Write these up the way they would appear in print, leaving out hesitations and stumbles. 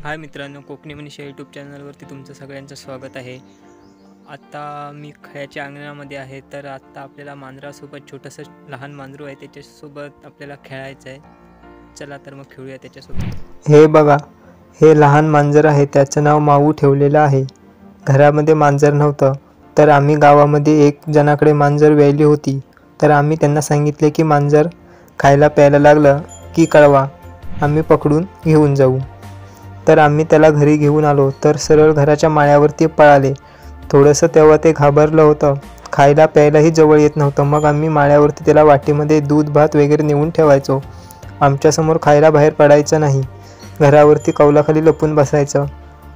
हाय मित्रांनो, कोकणी मनीषा यूट्यूब चॅनलवरती तुमचं सगळ्यांचं स्वागत आहे। आता मी खळ्याच्या अंगणामध्ये आहे, तर आता आपल्याला मांजरासोबत छोटंसं लहान मांजरू आहे त्याच्यासोबत आपल्याला खेळायचं आहे। चला तर मग खेळूया त्याच्यासोबत। हे बघा, हे लहान मांजर आहे, त्याचं नाव माऊ ठेवलेलं आहे। घरामध्ये मांजर नव्हतं, तर आम्ही गावामध्ये एक जणाकडे मांजर व्यायली होती, तर आम्ही त्यांना सांगितले की मांजर खायला प्यायला लागलं की कळवा, आम्ही पकडून घेऊन जाऊ। तर आम्ही त्याला घरी घेऊन आलो, तर सरळ घराच्या माळ्यावरती पळाले। थोडंसं तेव्हा ते घाबरलं होतं, खायला प्यायलाही जवळ येत नव्हतं। मग आम्ही माळ्यावरती त्याला वाटीमध्ये दूध भात वगैरे नेऊन ठेवायचो। आमच्यासमोर खायला बाहेर पडायचं नाही, घरावरती कौलाखाली लपून बसायचं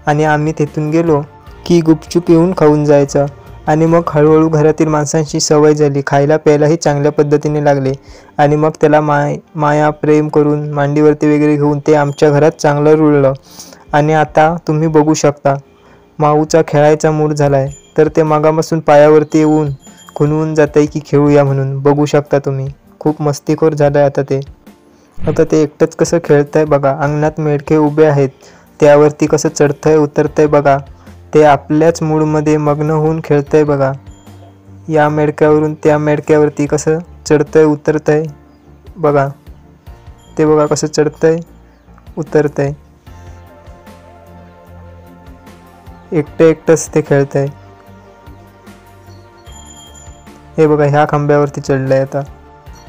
आणि आम्ही तिथून गेलो की गुपचूप येऊन खाऊन जायचं। आणि मग हळूहळू घरातील माणसांची सवय झाली, खायला प्यायलाही चांगल्या पद्धतीने लागले आणि मग त्याला माया प्रेम करून मांडीवरती वगैरे घेऊन ते आमच्या घरात चांगलं रुळलं। आणि आता तुम्ही बघू शकता, माऊचा खेळायचा मूड झालाय, तर ते मागापासून पायावरती येऊन खुणवून जातंय की खेळूया म्हणून। बघू शकता तुम्ही, खूप मस्तीखोर झालंय आता ते। आता ते एकटंच कसं खेळतंय बघा, अंगणात मेंढके उभे आहेत, त्यावरती कसं चढतंय उतरतंय बघा। ते आपल्याच मूडमध्ये मग्न होऊन खेळतंय बघा। या मेंढक्यावरून त्या मेंढक्यावरती कसं चढतंय उतरतंय बघा, ते बघा कसं चढतंय उतरतंय, एकटंच ते खेळतंय। हे बघा, ह्या खांब्यावरती चढलंय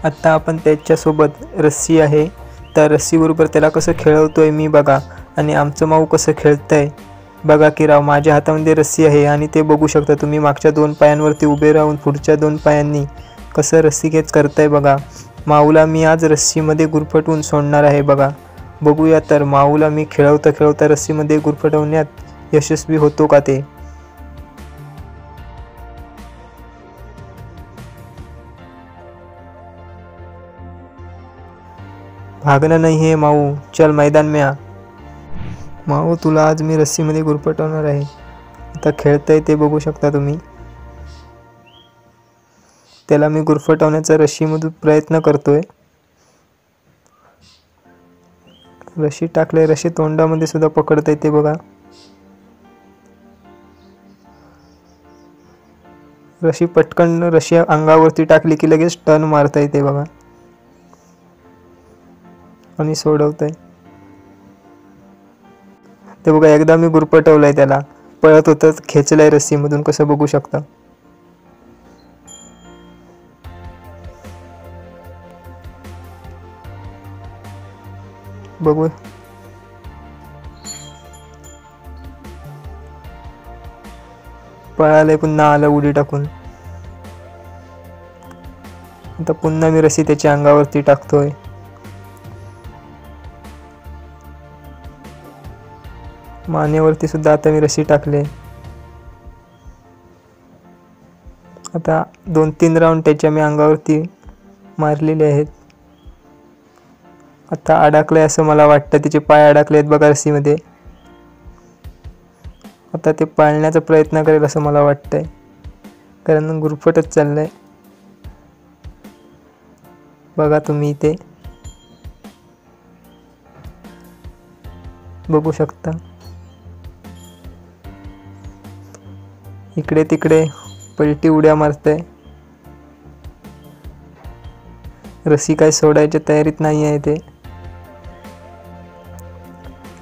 आता आपण त्याच्यासोबत रस्सी आहे, त्या रस्सीबरोबर त्याला कसं खेळवतोय मी बघा। आणि आमचं माऊ कसं खेळतंय बघा की राव, माझ्या हातामध्ये रस्सी आहे आणि ते बघू शकता तुम्ही, मागच्या 2 पायांवरती उभे राहून पुढच्या 2 पायांनी कसं रस्सीखेच करतंय बघा। माऊला मी आज रस्सीमध्ये गुरफटवून सोडणार आहे बघा। बघूया तर माऊला मी खेळवता रस्सीमध्ये गुरफटवण्यात यशस्वी होतो का ते। भागना नहीं है माऊ, चल मैदान में आ। माऊ, तुला आज मी रस्सीमध्ये गुरफटवणार आहे। आता खेळतंय ते बघू शकता तुम्ही, त्याला मी गुरफटवण्याचा रस्सीमधून प्रयत्न करतोय। रस्सी टाकले, रस्सी तोंडामध्ये सुद्धा पकडतंय ते बघा। रस्सी पटकन रस्सी अंगावरती टाकली की लगेच टर्न मारतंय ते बघा आणि सोडवतंय ते बघा। एकदा मी गुरफटवलंय त्याला, पळत होतं, खेचलंय रस्सीमधून, कसं बघू शकता। बघू, पळालंय, पुन्हा आलं उडी टाकून। आता पुन्हा मी रस्सी त्याच्या अंगावरती टाकतोय। मानेवरती सुद्धा आता मी रस्सी टाकले। आता 2-3 राऊंड त्याच्या मी अंगावरती मारलेले आहेत। आता अडकलंय असं मला वाटतं, त्याचे पाय अडकले आहेत बघा रस्सीमध्ये। आता ते पाळण्याचा प्रयत्न करेल असं मला वाटतंय, कारण गुरफटच चाललंय बघा तुम्ही, ते बघू शकता। इकडे तिकडे पलटी उड्या मारतंय, रस्सी काय सोडायच्या तयारीत नाही आहे ते।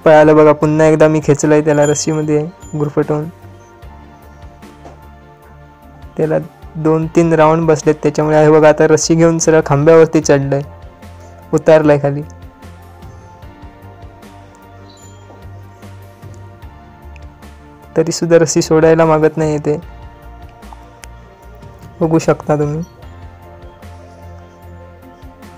पळालं बघा, पुन्हा एकदा मी खेचलंय त्याला रस्सीमध्ये गुरफटवून। त्याला 2-3 राऊंड बसलेत त्याच्यामुळे आहे बघा। आता रस्सी घेऊन सरळ खांब्यावरती चढलंय, उतारलंय खाली। तरी सुद्धा रस्सी सोडायला मागत नाही ते, बघू शकता तुम्ही।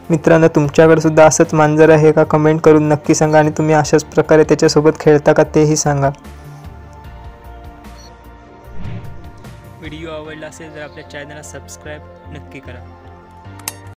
मित्रांनो, तुमच्याकडे सुद्धा असंच मांजर आहे का, कमेंट करून नक्की सांगा। आणि तुम्ही अशाच प्रकारे त्याच्यासोबत खेळता का तेही सांगा। व्हिडिओ आवडला असेल तर आपल्या चॅनलला सबस्क्राईब नक्की करा।